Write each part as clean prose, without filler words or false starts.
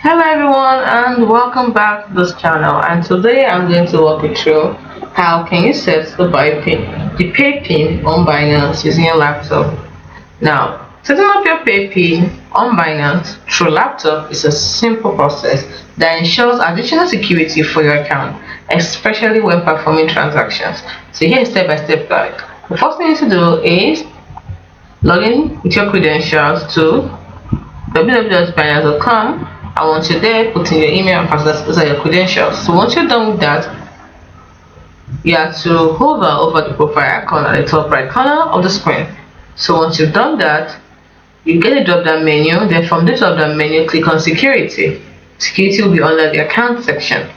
Hello everyone and welcome back to this channel, and today I'm going to walk you through how can you set the Paypin on Binance using your laptop. Now, setting up your Paypin on Binance through laptop is a simple process that ensures additional security for your account, especially when performing transactions. So here is step-by-step guide. The first thing you need to do is log in with your credentials to www.binance.com, and once you're there, put in your email and password. Those are your credentials. So once you're done with that, you have to hover over the profile icon at the top right corner of the screen. So once you've done that, you get a drop down menu. Then from this drop down menu, click on security. Security will be under the account section.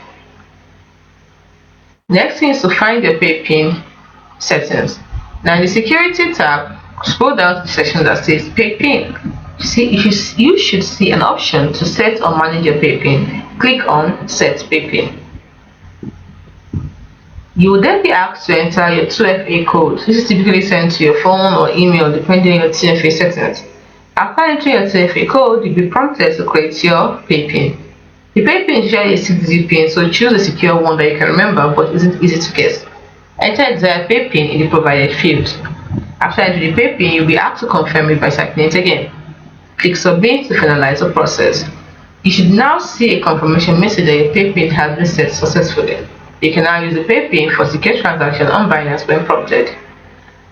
Next thing is to find your Paypin settings. Now in the security tab, scroll down to the section that says Paypin. You should see an option to set or manage your Paypin. Click on Set Paypin. You will then be asked to enter your 2FA code. This is typically sent to your phone or email depending on your 2FA settings. After entering your 2FA code, you'll be prompted to create your Paypin. The Paypin is usually a 6-digit PIN, so choose a secure one that you can remember but isn't easy to guess. Enter the desired Paypin in the provided field. After entering the Paypin, you'll be asked to confirm it by typing it again. Click Submit to finalize the process. You should now see a confirmation message that your Paypin has been set successfully. You can now use the Paypin for secure transactions on Binance when prompted.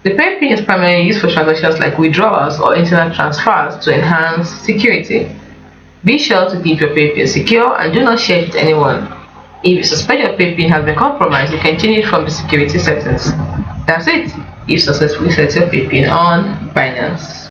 The Paypin is primarily used for transactions like withdrawals or internet transfers to enhance security. Be sure to keep your Paypin secure and do not share it with anyone. If you suspect your Paypin has been compromised, you can change it from the security settings. That's it. You've successfully set your Paypin on Binance.